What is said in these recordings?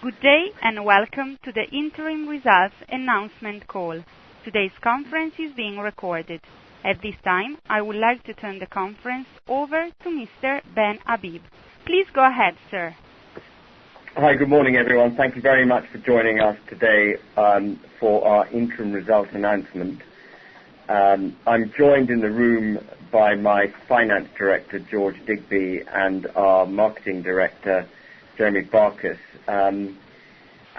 Good day and welcome to the interim results announcement call. Today's conference is being recorded. At this time, I would like to turn the conference over to Mr. Ben Habib. Please go ahead, sir. Hi, good morning, everyone. Thank you very much for joining us today for our interim results announcement. I'm joined in the room by my finance director, George Digby, and our marketing director, Jeremy Barkas.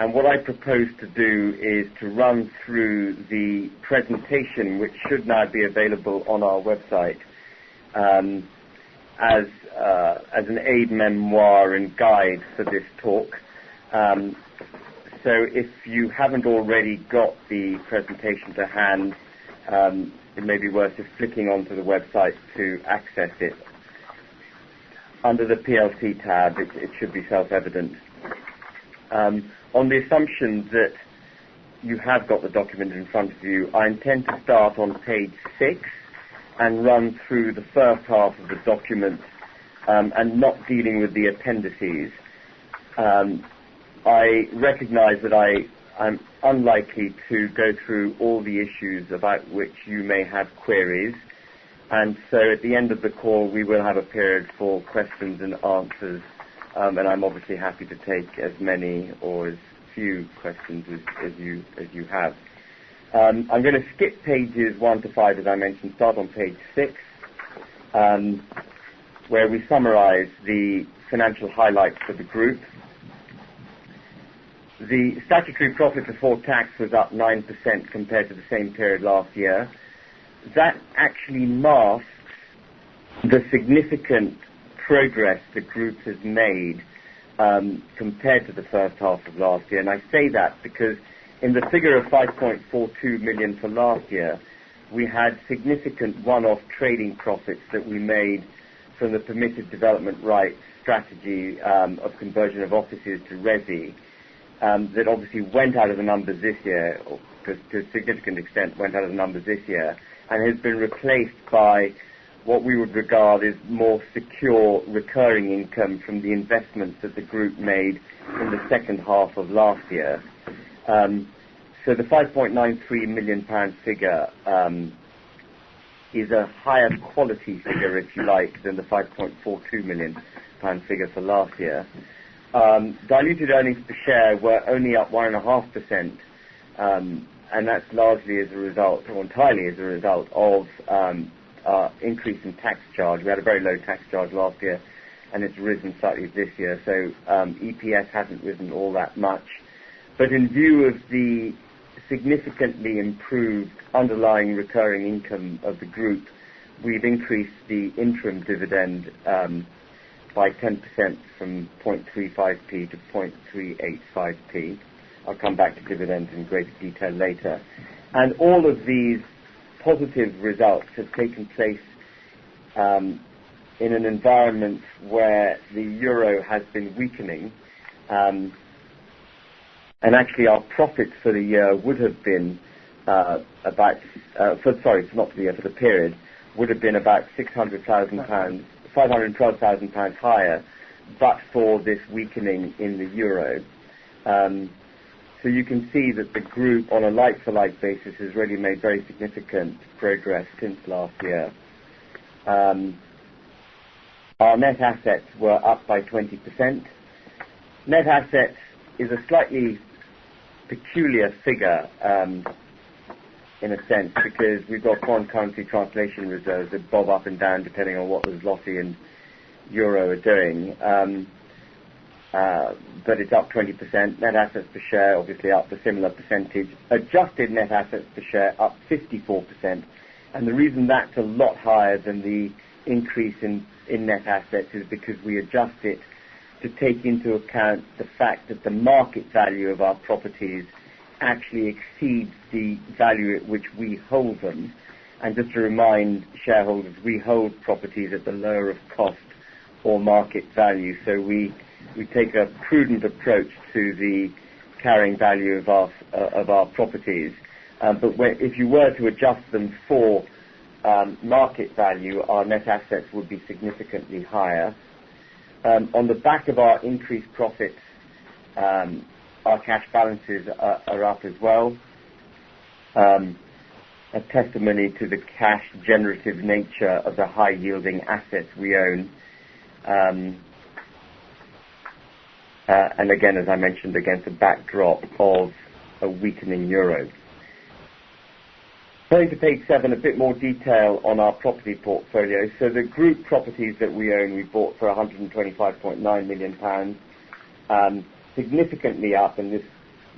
And what I propose to do is to run through the presentation, which should now be available on our website, as an aid memoir and guide for this talk. So if you haven't already got the presentation to hand, it may be worth just flicking onto the website to access it. Under the PLC tab, it should be self-evident. On the assumption that you have got the document in front of you, I intend to start on page 6 and run through the first half of the document and not dealing with the appendices. I recognize that I'm unlikely to go through all the issues about which you may have queries, and so at the end of the call we will have a period for questions and answers, and I'm obviously happy to take as many or as few questions as you have. I'm going to skip pages 1 to 5, as I mentioned, start on page 6, where we summarize the financial highlights for the group. The statutory profit before tax was up 9% compared to the same period last year. That actually masks the significant progress the group has made compared to the first half of last year. And I say that because in the figure of 5.42 million for last year, we had significant one-off trading profits that we made from the permitted development rights strategy of conversion of offices to resi, that obviously went out of the numbers this year, or to a significant extent went out of the numbers this year, and has been replaced by what we would regard as more secure recurring income from the investments that the group made in the second half of last year. So the £5.93 million figure is a higher quality figure, if you like, than the £5.42 million figure for last year. Diluted earnings per share were only up 1.5%, and that's largely as a result, or entirely as a result, of increase in tax charge. We had a very low tax charge last year, and it's risen slightly this year, so EPS hasn't risen all that much. But in view of the significantly improved underlying recurring income of the group, we've increased the interim dividend by 10% from 0.35p to 0.385p. I'll come back to dividends in greater detail later. And all of these positive results have taken place in an environment where the euro has been weakening, and actually our profits for the year would have been for the period, would have been about £600,000, £512,000 higher, but for this weakening in the euro. So you can see that the group, on a like-for-like basis, has really made very significant progress since last year. Our net assets were up by 20%. Net assets is a slightly peculiar figure, in a sense, because we've got foreign currency translation reserves that bob up and down depending on what the zloty and euro are doing. But it's up 20%. Net assets per share obviously up a similar percentage. Adjusted net assets per share up 54%. And the reason that's a lot higher than the increase in net assets is because we adjust it to take into account the fact that the market value of our properties actually exceeds the value at which we hold them. And just to remind shareholders, we hold properties at the lower of cost or market value. So we take a prudent approach to the carrying value of our properties. But if you were to adjust them for market value, our net assets would be significantly higher. On the back of our increased profits, our cash balances are up as well, a testimony to the cash-generative nature of the high-yielding assets we own. And again, as I mentioned, against a backdrop of a weakening euro. Going to page 7, a bit more detail on our property portfolio. So the group properties that we own, we bought for £125.9 million, significantly up, and this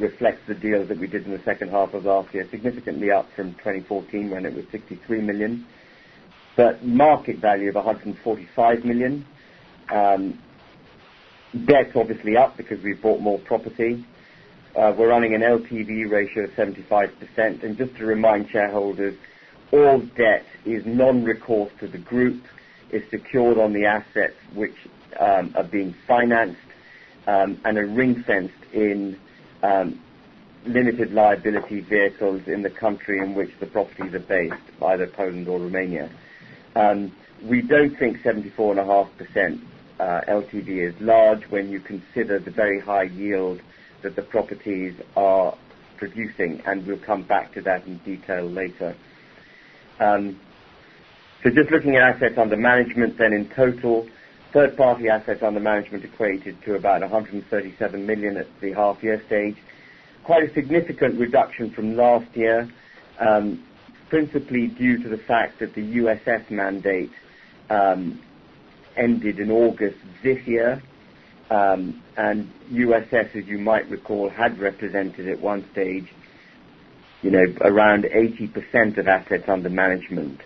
reflects the deals that we did in the second half of last year, significantly up from 2014 when it was 63 million. But market value of 145 million. Debt's obviously up because we've bought more property. We're running an LTV ratio of 75%, and just to remind shareholders, all debt is non-recourse to the group, is secured on the assets which are being financed, and are ring-fenced in limited liability vehicles in the country in which the properties are based, either Poland or Romania. We don't think 74.5% LTV is large when you consider the very high yield that the properties are producing, and we'll come back to that in detail later. So just looking at assets under management, then in total, third-party assets under management equated to about 137 million at the half-year stage. Quite a significant reduction from last year, principally due to the fact that the USS mandate ended in August this year, and USS, as you might recall, had represented at one stage, around 80% of assets under management.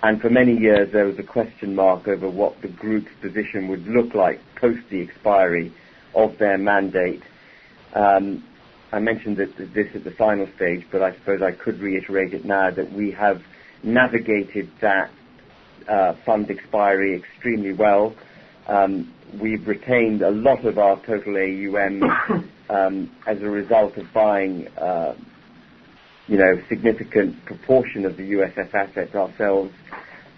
And for many years there was a question mark over what the group's position would look like post the expiry of their mandate. I mentioned this at the final stage, but I suppose I could reiterate it now, that we have navigated that fund expiry extremely well. We've retained a lot of our total AUM as a result of buying significant proportion of the USS assets ourselves,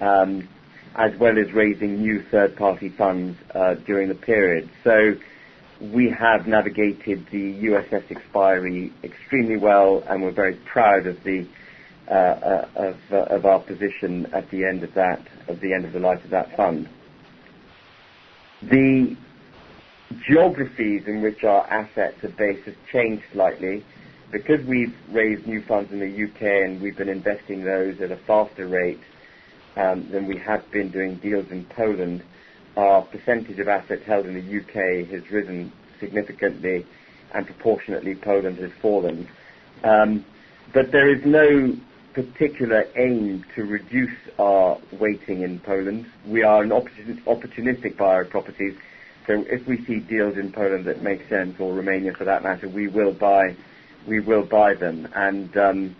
as well as raising new third-party funds during the period. So we have navigated the USS expiry extremely well, and we're very proud of of our position at the end of the life of that fund. The geographies in which our assets are based has changed slightly. Because we've raised new funds in the UK and we've been investing those at a faster rate than we have been doing deals in Poland, our percentage of assets held in the UK has risen significantly, and proportionately Poland has fallen. But there is no particular aim to reduce our weighting in Poland. We are an opportunistic buyer of properties, so if we see deals in Poland that make sense, or Romania for that matter, we will buy them, and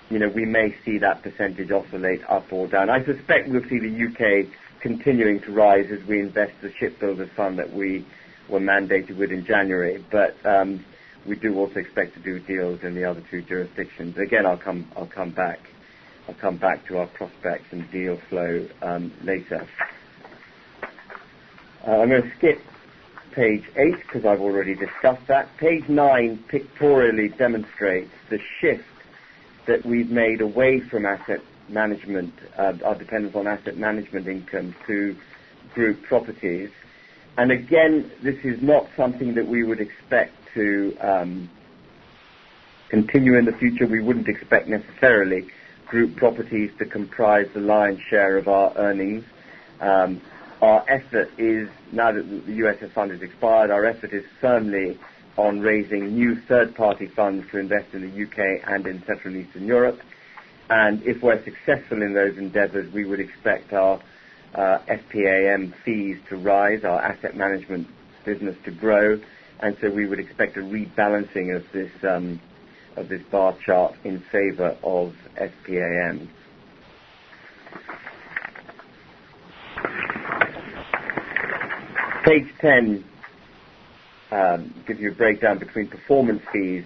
we may see that percentage oscillate up or down. I suspect we'll see the UK continuing to rise as we invest the shipbuilders fund that we were mandated with in January, but we do also expect to do deals in the other two jurisdictions. Again, I'll come back to our prospects and deal flow later. I'm going to skip page 8 because I've already discussed that. Page 9 pictorially demonstrates the shift that we've made away from asset management, our dependence on asset management income, to group properties. And again, this is not something that we would expect to continue in the future. We wouldn't expect necessarily group properties to comprise the lion's share of our earnings. Our effort is, now that the USS fund has expired, our effort is firmly on raising new third-party funds to invest in the UK and in Central and Eastern Europe. And if we're successful in those endeavours, we would expect our FPAM fees to rise, our asset management business to grow, and so we would expect a rebalancing of this bar chart in favour of FPAM. Page 10 gives you a breakdown between performance fees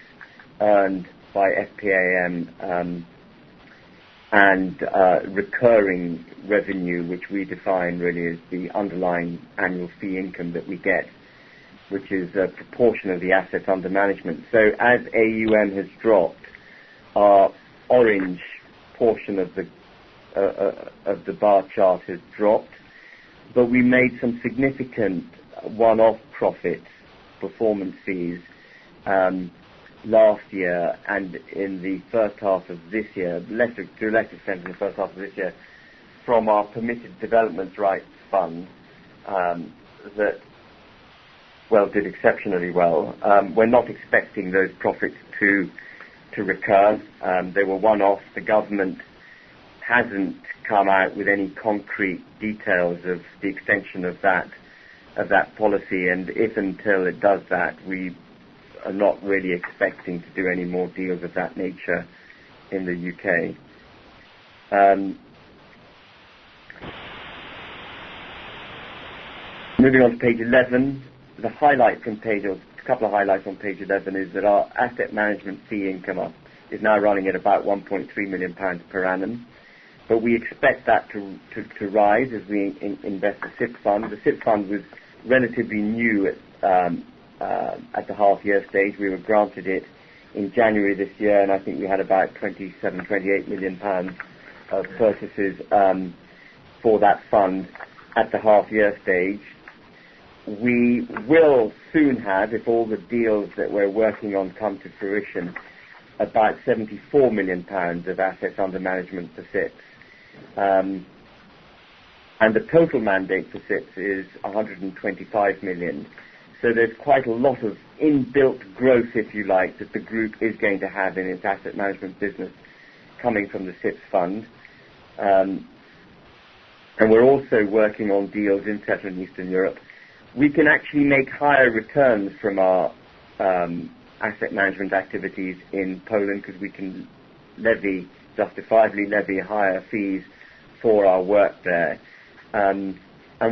earned by FPAM and recurring revenue, which we define really as the underlying annual fee income that we get which is a proportion of the assets under management. So as AUM has dropped, our orange portion of the bar chart has dropped, but we made some significant one-off profits, performance fees, last year and in the first half of this year, to a lesser extent in the first half of this year, from our permitted development rights fund that did exceptionally well. We're not expecting those profits to recur. They were one-off. The government hasn't come out with any concrete details of the extension of that policy, and if until it does that, we are not really expecting to do any more deals of that nature in the UK. Moving on to page 11, the highlight from a couple of highlights on page 11 is that our asset management fee income is now running at about £1.3 million per annum. But we expect that to rise as we invest the SIP fund. The SIP fund was relatively new at the half-year stage. We were granted it in January this year, and I think we had about £28 million of purchases for that fund at the half-year stage. We will soon have, if all the deals that we're working on come to fruition, about £74 million of assets under management for SIPs. And the total mandate for SIPs is 125 million. So there's quite a lot of inbuilt growth, if you like, that the group is going to have in its asset management business coming from the SIPs fund. And we're also working on deals in Central and Eastern Europe. We can actually make higher returns from our asset management activities in Poland because we can justifiably levy higher fees for our work there. And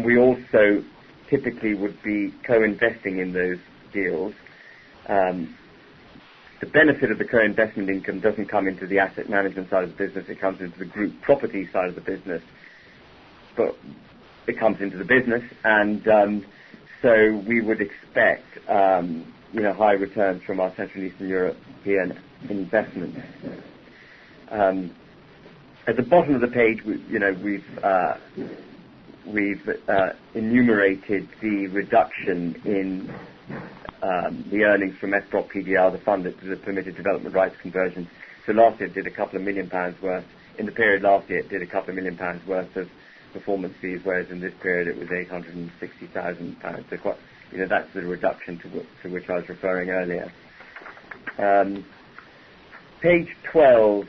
we also typically would be co-investing in those deals. The benefit of the co-investment income doesn't come into the asset management side of the business, it comes into the group property side of the business. But it comes into the business, and so we would expect high returns from our Central and Eastern European investments. At the bottom of the page, we've enumerated the reduction in the earnings from Fprop PDR, the fund that did the permitted development rights conversion. So last year it did a couple of £1 million worth. In the period last year it did a couple of £1 million worth of performance fees, whereas in this period it was £860,000. So quite, that's the reduction to which I was referring earlier. Page 12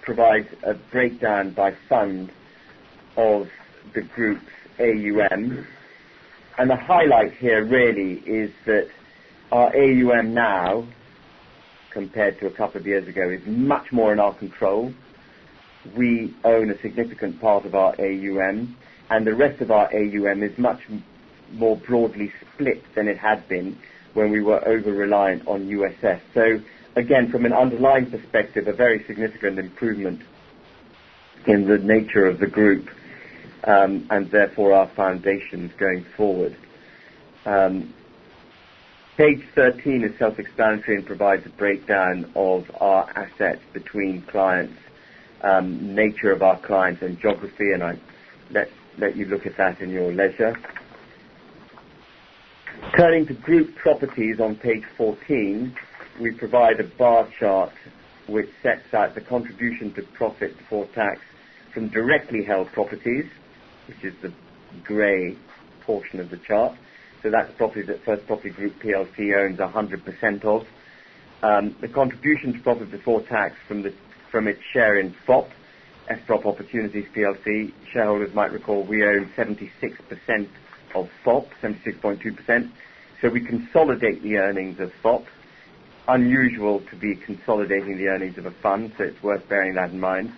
provides a breakdown by fund of the group's AUM. And the highlight here really is that our AUM now, compared to a couple of years ago, is much more in our control. We own a significant part of our AUM, and the rest of our AUM is much more broadly split than it had been when we were over-reliant on USS. So, again, from an underlying perspective, a very significant improvement in the nature of the group, and therefore our foundations going forward. Page 13 is self-explanatory and provides a breakdown of our assets between clients, nature of our clients and geography, and I let you look at that in your leisure. Turning to group properties on page 14, we provide a bar chart which sets out the contribution to profit before tax from directly held properties, which is the grey portion of the chart. So that's properties that First Property Group PLC owns 100% of. The contribution to profit before tax from its share in Fprop Opportunities PLC. Shareholders might recall we own 76% of Fprop, 76.2%. So we consolidate the earnings of Fprop. Unusual to be consolidating the earnings of a fund, so it's worth bearing that in mind.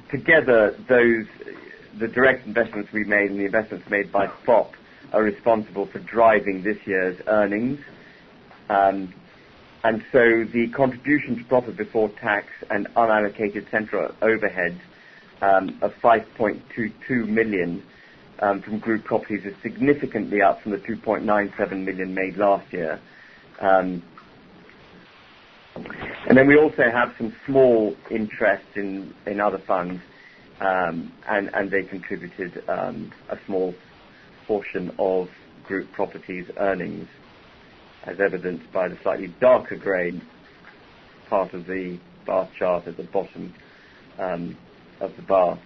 Together, the direct investments we made and the investments made by Fprop are responsible for driving this year's earnings. And so the contribution to profit before tax and unallocated central overheads of 5.22 million from group properties is significantly up from the 2.97 million made last year. And then we also have some small interest in other funds, and they contributed a small portion of group properties earnings, as evidenced by the slightly darker grey part of the bar chart at the bottom of the bar.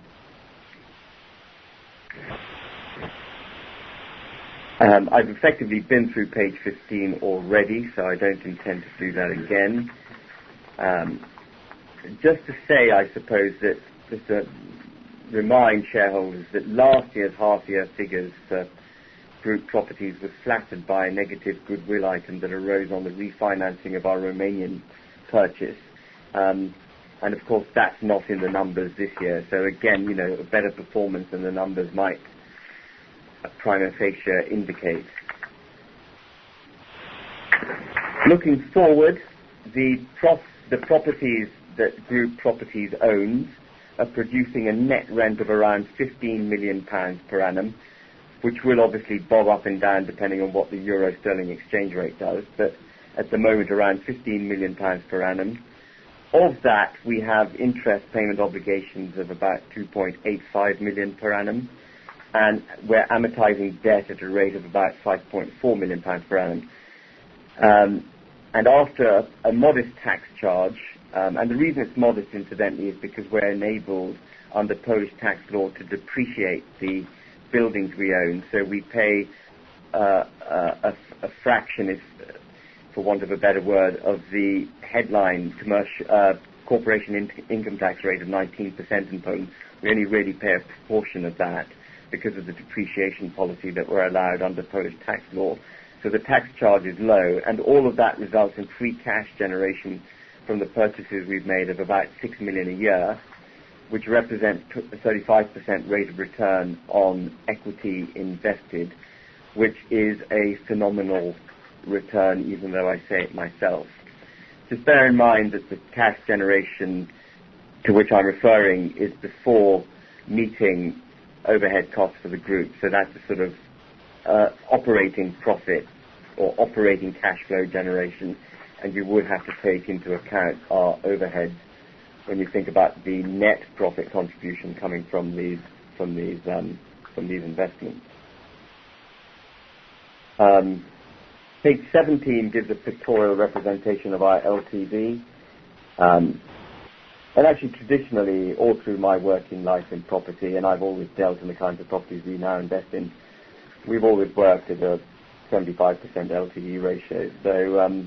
I've effectively been through page 15 already, so I don't intend to do that again. Just to say, I suppose, that just to remind shareholders that last year's half-year figures for group properties was flattered by a negative goodwill item that arose on the refinancing of our Romanian purchase. And of course, that's not in the numbers this year. So again, a better performance than the numbers might prima facie indicate. Looking forward, the properties that group properties owns are producing a net rent of around £15 million per annum, which will obviously bob up and down depending on what the euro-sterling exchange rate does, but at the moment around £15 million per annum. Of that, we have interest payment obligations of about 2.85 million per annum, and we're amortizing debt at a rate of about 5.4 million pounds per annum. And after a modest tax charge, and the reason it's modest, incidentally, is because we're enabled under Polish tax law to depreciate the buildings we own. So we pay a fraction, if, for want of a better word, of the headline corporation income tax rate of 19% in Poland. We only really pay a proportion of that because of the depreciation policy that we're allowed under Polish tax law. So the tax charge is low, and all of that results in free cash generation from the purchases we've made of about 6 million a year, which represents a 35% rate of return on equity invested, which is a phenomenal return, even though I say it myself. Just bear in mind that the cash generation to which I'm referring is before meeting overhead costs for the group. So that's a sort of operating profit or operating cash flow generation, and you would have to take into account our overheads when you think about the net profit contribution coming from these investments. Page 17 gives a pictorial representation of our LTV. And actually, traditionally, all through my working life in property, and I've always dealt in the kinds of properties we now invest in, we've always worked at a 75% LTV ratio. So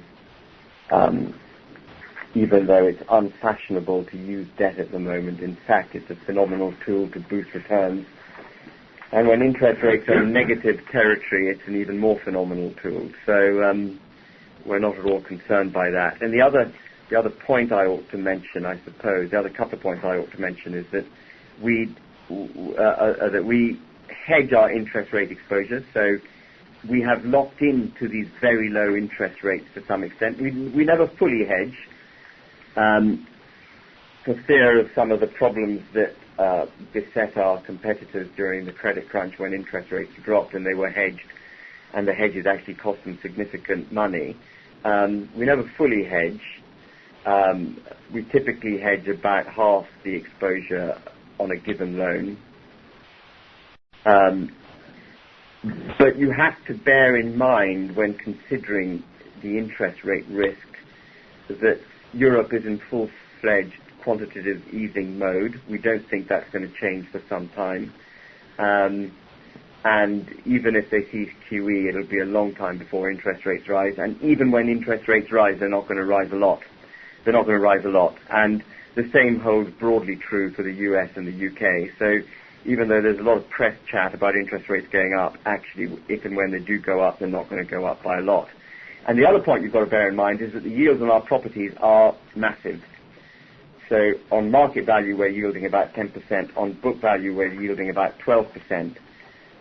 even though it's unfashionable to use debt at the moment, in fact, it's a phenomenal tool to boost returns. And when interest rates are in negative territory, it's an even more phenomenal tool. So we're not at all concerned by that. And the other point I ought to mention, I suppose, the other couple of points I ought to mention is that we hedge our interest rate exposure. So we have locked into these very low interest rates to some extent. We never fully hedge for fear of some of the problems that beset our competitors during the credit crunch when interest rates dropped and they were hedged, and the hedges actually cost them significant money. We never fully hedge. We typically hedge about half the exposure on a given loan. But you have to bear in mind when considering the interest rate risk that Europe is in full-fledged quantitative easing mode. We don't think that's going to change for some time. And even if they cease QE, it'll be a long time before interest rates rise. And even when interest rates rise, they're not going to rise a lot. And the same holds broadly true for the US and the UK. So even though there's a lot of press chat about interest rates going up, actually, if and when they do go up, they're not going to go up by a lot. And the other point you've got to bear in mind is that the yields on our properties are massive. So on market value, we're yielding about 10%. On book value, we're yielding about 12%.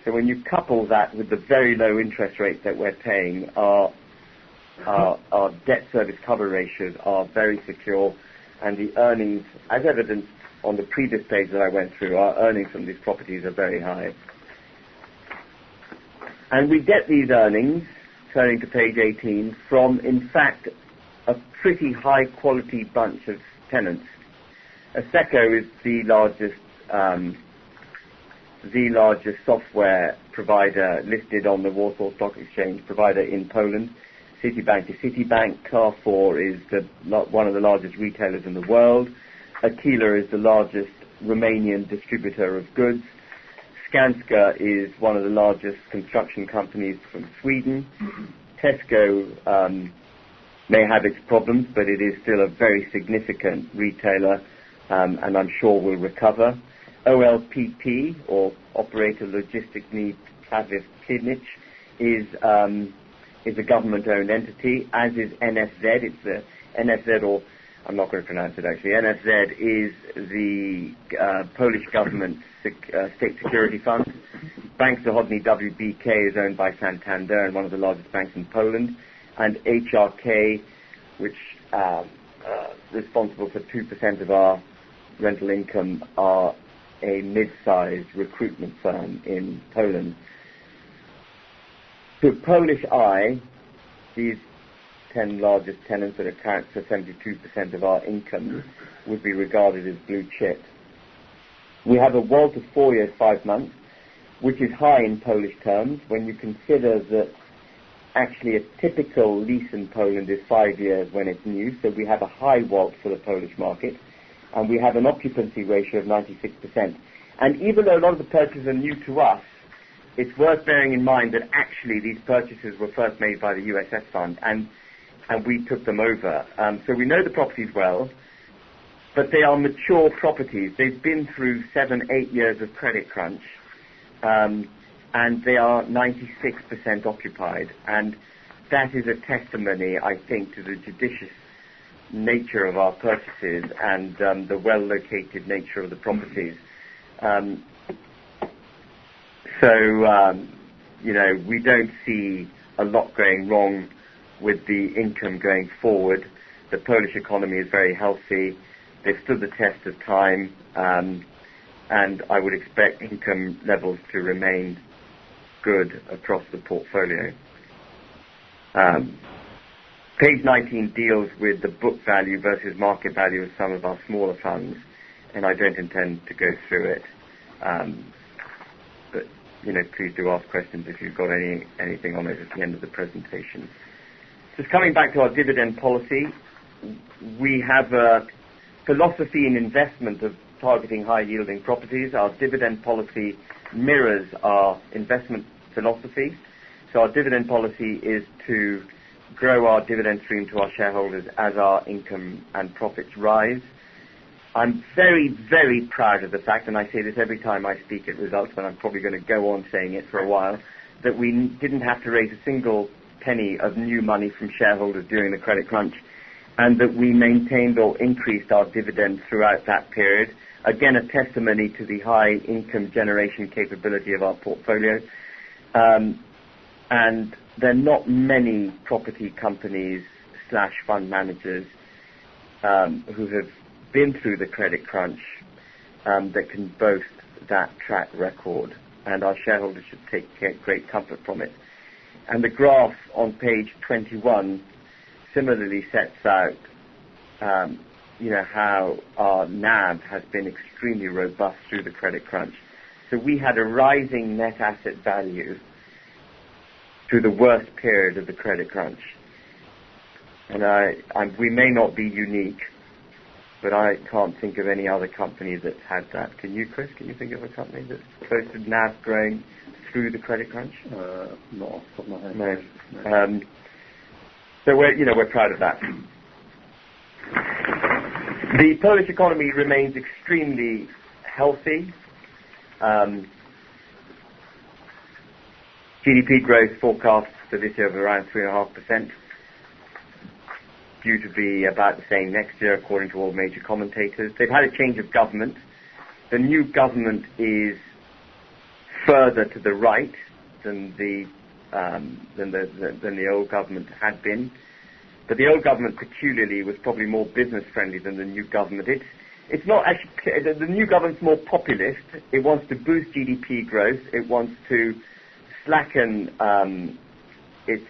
So when you couple that with the very low interest rates that we're paying, our debt service cover ratios are very secure, and the earnings, as evidenced on the previous page that I went through, our earnings from these properties are very high. And we get these earnings, turning to page 18, from, in fact, a pretty high-quality bunch of tenants. Asseco is the largest software provider listed on the Warsaw Stock Exchange, provider in Poland. Citibank is Citibank. Carrefour is one of the largest retailers in the world. Aquila is the largest Romanian distributor of goods. Skanska is one of the largest construction companies from Sweden. Tesco may have its problems, but it is still a very significant retailer, and I'm sure will recover. OLPP, or Operator Logisticni Planic, is a government-owned entity, as is NFZ. It's the NFZ, or I'm not going to pronounce it actually. NFZ is the Polish government state security fund. Bank Zachodni WBK is owned by Santander and one of the largest banks in Poland. And HRK, which responsible for 2% of our rental income, are a mid-sized recruitment firm in Poland. To a Polish eye, these 10 largest tenants that account for 72% of our income would be regarded as blue chip. We have a WALT of 4 years, 5 months, which is high in Polish terms when you consider that actually a typical lease in Poland is 5 years when it's new, so we have a high WALT for the Polish market, and we have an occupancy ratio of 96%. And even though a lot of the purchases are new to us, it's worth bearing in mind that actually these purchases were first made by the USS Fund, and we took them over. So we know the properties well, but they are mature properties. They've been through 7-8 years of credit crunch, and they are 96% occupied. And that is a testimony, I think, to the judicious nature of our purchases and the well-located nature of the properties. We don't see a lot going wrong with the income going forward. The Polish economy is very healthy. They've stood the test of time, and I would expect income levels to remain good across the portfolio. Page 19 deals with the book value versus market value of some of our smaller funds, and I don't intend to go through it. But please do ask questions if you've got anything on it at the end of the presentation. Just coming back to our dividend policy, we have a philosophy in investment of targeting high-yielding properties. Our dividend policy mirrors our investment philosophy. So our dividend policy is to grow our dividend stream to our shareholders as our income and profits rise. I'm very, very proud of the fact, and I say this every time I speak at results, but I'm probably going to go on saying it for a while, that we didn't have to raise a single penny of new money from shareholders during the credit crunch, and that we maintained or increased our dividend throughout that period. Again, a testimony to the high income generation capability of our portfolio. And there are not many property companies / fund managers who have been through the credit crunch that can boast that track record, and our shareholders should take great comfort from it. And the graph on page 21 similarly sets out how our NAV has been extremely robust through the credit crunch. So we had a rising net asset value through the worst period of the credit crunch. And we may not be unique, but I can't think of any other company that's had that. Can you, Chris? Can you think of a company that's posted NAV growing through the credit crunch? Not off the top of my head. No. So we're proud of that. The Polish economy remains extremely healthy. GDP growth forecast for this year of around 3.5%, due to be about the same next year, according to all major commentators. They've had a change of government. The new government is further to the right than the old government had been. But the old government, peculiarly, was probably more business friendly than the new government. It's not actually, the new government's more populist. It wants to boost GDP growth. It wants to slacken its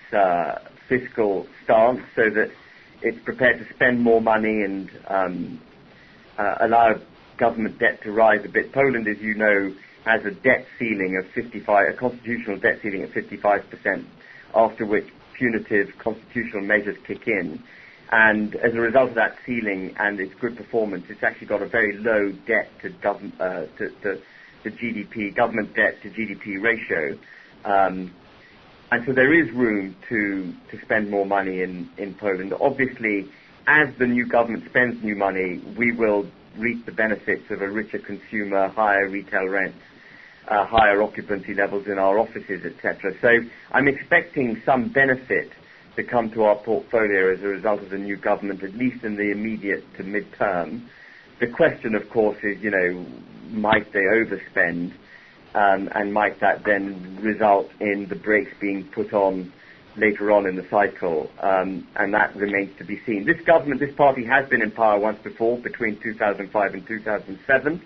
fiscal stance so that it's prepared to spend more money and allow government debt to rise a bit. Poland, as you know, has a debt ceiling of 55, a constitutional debt ceiling of 55%, after which punitive constitutional measures kick in. And as a result of that ceiling and its good performance, it's actually got a very low debt to GDP, government debt to GDP ratio. And so there is room to spend more money in Poland. Obviously, as the new government spends new money, we will reap the benefits of a richer consumer, higher retail rents, higher occupancy levels in our offices, etc. So I'm expecting some benefit to come to our portfolio as a result of the new government, at least in the immediate to mid-term. The question, of course, is, might they overspend, and might that then result in the brakes being put on later on in the cycle, and that remains to be seen. This government, this party has been in power once before, between 2005 and 2007,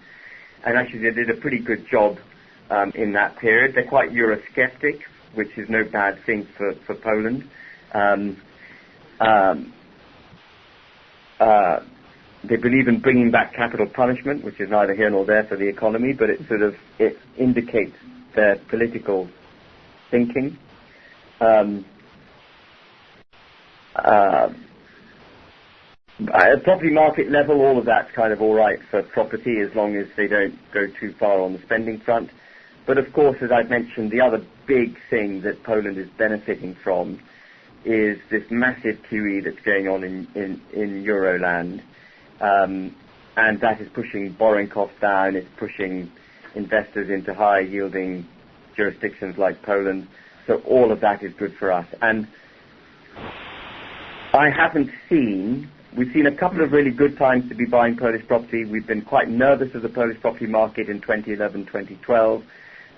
and actually they did a pretty good job in that period. They're quite Eurosceptic, which is no bad thing for Poland. They believe in bringing back capital punishment, which is neither here nor there for the economy, but it indicates their political thinking. At a property market level, all of that's kind of all right for property as long as they don't go too far on the spending front. But of course, as I've mentioned, the other big thing that Poland is benefiting from is this massive QE that's going on in Euroland. And that is pushing borrowing costs down, it's pushing investors into higher yielding jurisdictions like Poland. So all of that is good for us. And we've seen a couple of really good times to be buying Polish property. We've been quite nervous of the Polish property market in 2011, 2012,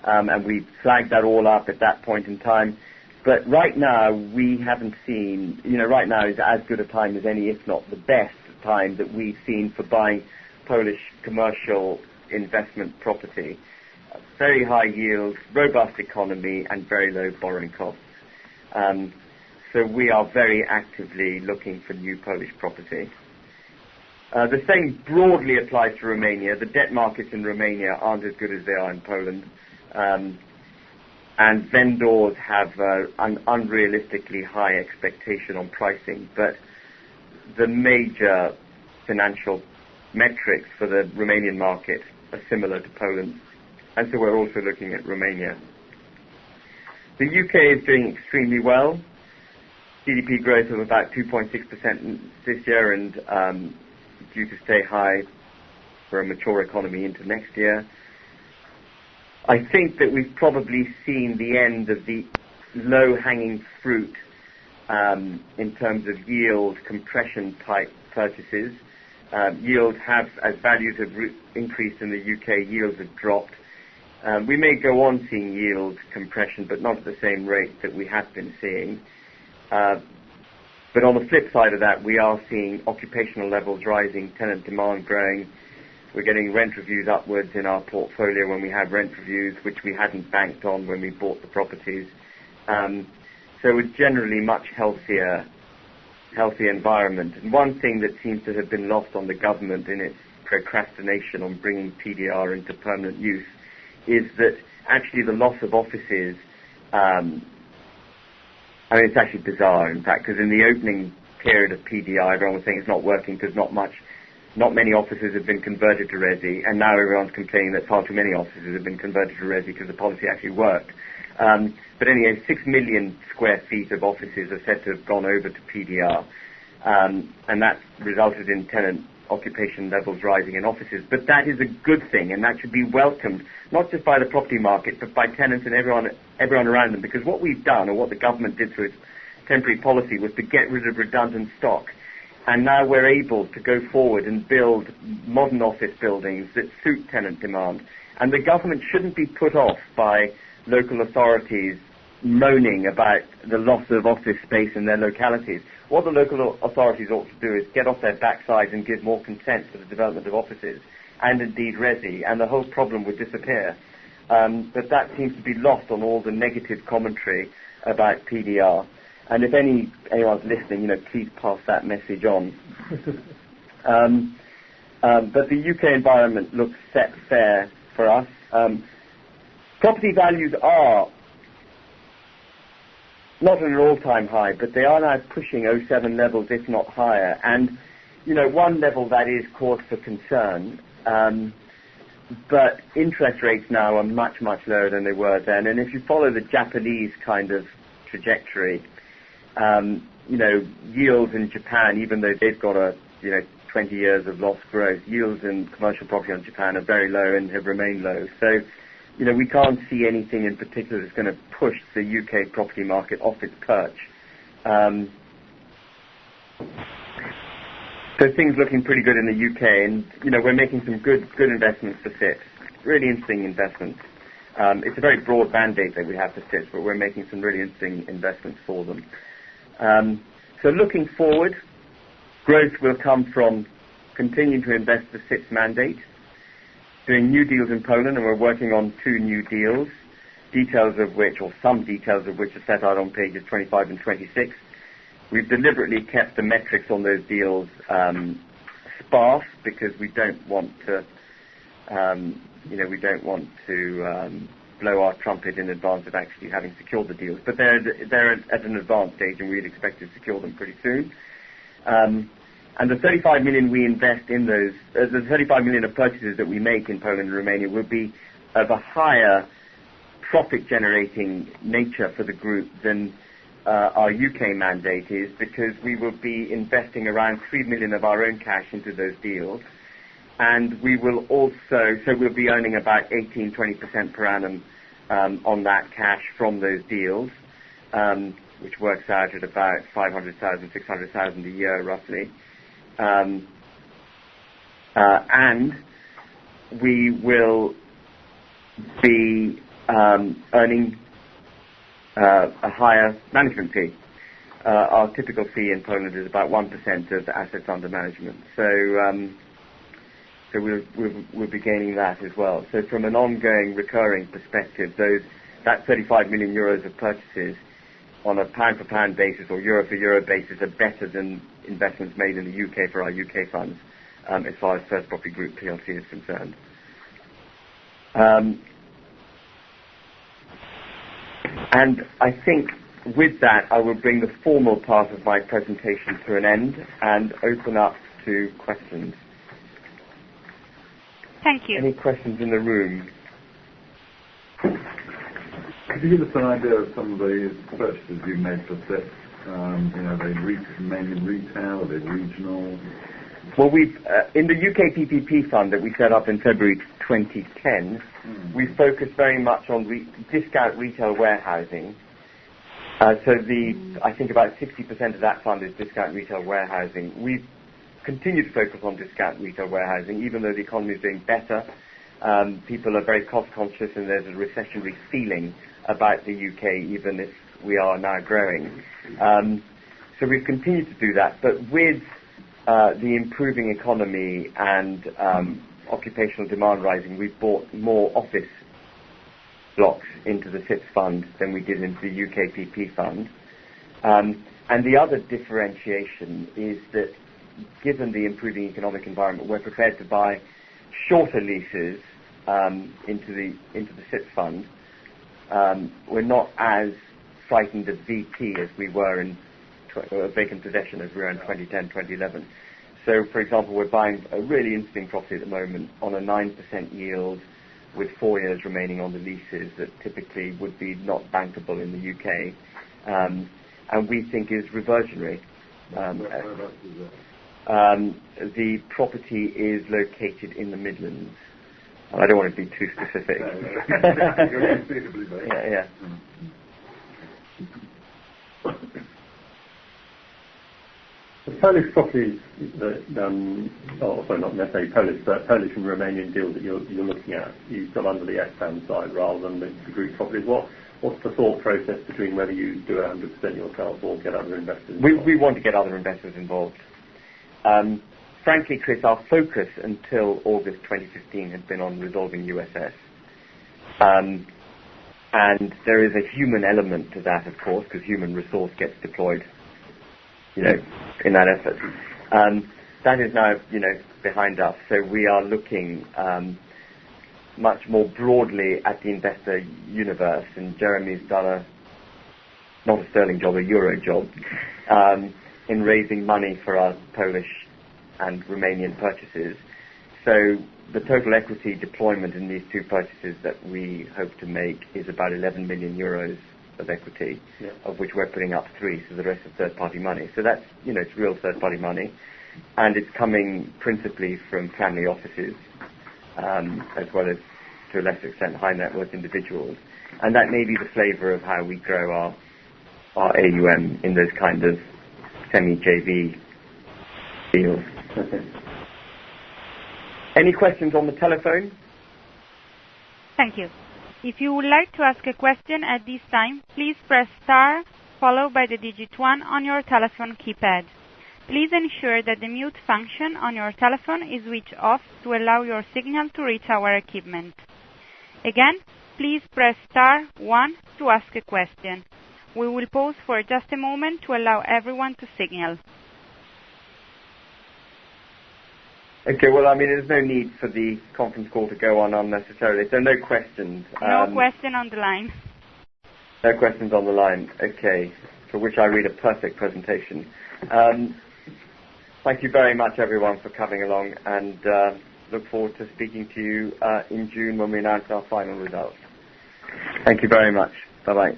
and we flagged that all up at that point in time. But right now, we haven't seen, right now is as good a time as any, if not the best time that we've seen for buying Polish commercial investment property. Very high yields, robust economy, and very low borrowing costs. So we are very actively looking for new Polish property. The same broadly applies to Romania. The debt markets in Romania aren't as good as they are in Poland. And vendors have an unrealistically high expectation on pricing. But the major financial metrics for the Romanian market are similar to Poland. And so we're also looking at Romania. The UK is doing extremely well. GDP growth of about 2.6% this year and due to stay high for a mature economy into next year. I think that we've probably seen the end of the low-hanging fruit in terms of yield compression type purchases. Yields have, as values have increased in the UK, yields have dropped. We may go on seeing yield compression, but not at the same rate that we have been seeing. But on the flip side of that, we are seeing occupational levels rising, tenant demand growing. We're getting rent reviews upwards in our portfolio when we have rent reviews, which we hadn't banked on when we bought the properties. So it's generally much healthier environment. And one thing that seems to have been lost on the government in its procrastination on bringing PDR into permanent use is that actually the loss of offices, it's actually bizarre, in fact, because in the opening period of PDR, everyone was saying it's not working because not many offices have been converted to resi, and now everyone's complaining that far too many offices have been converted to resi because the policy actually worked. But anyway, 6 million square feet of offices are said to have gone over to PDR, and that's resulted in tenant occupation levels rising in offices. But that is a good thing, and that should be welcomed, not just by the property market, but by tenants and everyone around them, because what we've done, or what the government did through its temporary policy, was to get rid of redundant stock. And now we're able to go forward and build modern office buildings that suit tenant demand. And the government shouldn't be put off by local authorities moaning about the loss of office space in their localities. What the local authorities ought to do is get off their backsides and give more consent for the development of offices, and indeed resi, and the whole problem would disappear. but that seems to be lost on all the negative commentary about PDR. And if anyone's listening, please pass that message on. But the UK environment looks set fair for us. Property values are not at an all-time high, but they are now pushing '07 levels, if not higher. And, one level that is cause for concern, but interest rates now are much, much lower than they were then. And if you follow the Japanese kind of trajectory, yields in Japan, even though they've got 20 years of lost growth, yields in commercial property in Japan are very low and have remained low. So, we can't see anything in particular that's going to push the UK property market off its perch. So things looking pretty good in the UK, and we're making some good investments for SIPs, really interesting investments. It's a very broad mandate that we have for SIPs, but we're making some really interesting investments for them. So looking forward, growth will come from continuing to invest the SIPs mandate, doing new deals in Poland, and we're working on 2 new deals, some details of which are set out on pages 25 and 26. We've deliberately kept the metrics on those deals sparse because we don't want to, blow our trumpet in advance of actually having secured the deals. But they're at an advanced stage, and we'd expect to secure them pretty soon. And the 35 million we invest in those, the 35 million of purchases that we make in Poland and Romania will be of a higher profit-generating nature for the group than our UK mandate is, because we will be investing around 3 million of our own cash into those deals, and we will also, so we'll be earning about 18-20% per annum on that cash from those deals, which works out at about 500,000, 600,000 a year roughly. And we will be earning a higher management fee. Our typical fee in Poland is about 1% of the assets under management. So we'll be gaining that as well. So from an ongoing recurring perspective, that 35 million euros of purchases on a pound-for-pound basis or euro-for-euro basis are better than investments made in the UK for our UK funds, as far as First Property Group plc is concerned. And I think with that, I will bring the formal part of my presentation to an end and open up to questions. Thank you. Any questions in the room? Could you give us an idea of some of the purchases you've made for SIPs? Are they mainly retail? Are they regional? Well, we've in the UK PPP fund that we set up in February 2010, we focused very much on discount retail warehousing. I think about 60% of that fund is discount retail warehousing. We've continued to focus on discount retail warehousing, even though the economy is doing better. People are very cost conscious, and there's a recessionary feeling about the UK, even if we are now growing. So we've continued to do that, but with the improving economy and occupational demand rising, we've bought more office blocks into the SIPs fund than we did into the UK PP fund. And the other differentiation is that given the improving economic environment, we're prepared to buy shorter leases into the SIPs fund. We're not as frightened of VP as we were in vacant possession as we were in 2010, 2011. So, for example, we're buying a really interesting property at the moment on a 9% yield with 4 years remaining on the leases that typically would be not bankable in the UK, and we think is reversionary. Whereabouts is that? The property is located in the Midlands. I don't want to be too specific. Yeah. The Polish properties, not necessarily Polish, but Polish and Romanian deals that you're looking at, you've got under the SPAM side rather than the group properties. What's the thought process between whether you do 100% yourself or get other investors involved? We want to get other investors involved. Frankly, Chris, our focus until August 2015 had been on resolving USS. And there is a human element to that, of course, because human resource gets deployed, in that effort. That is now, behind us. So we are looking much more broadly at the investor universe, and Jeremy's done not a sterling job, a euro job, in raising money for our Polish and Romanian purchases. So the total equity deployment in these two purchases that we hope to make is about 11 million euros of equity, of which we're putting up 3, so the rest is third-party money. So that's, it's real third-party money, and it's coming principally from family offices, as well as, to a lesser extent, high-net-worth individuals. And that may be the flavour of how we grow our AUM in those kind of semi-JV deals. Okay. Any questions on the telephone? Thank you. If you would like to ask a question at this time, please press star followed by the digit 1 on your telephone keypad. Please ensure that the mute function on your telephone is switched off to allow your signal to reach our equipment. Again, please press star 1 to ask a question. We will pause for just a moment to allow everyone to signal. Okay, well, there's no need for the conference call to go on unnecessarily. So no questions. No question on the line. No questions on the line. Okay, for which I read a perfect presentation. Thank you very much, everyone, for coming along, and look forward to speaking to you in June when we announce our final results. Thank you very much. Bye-bye.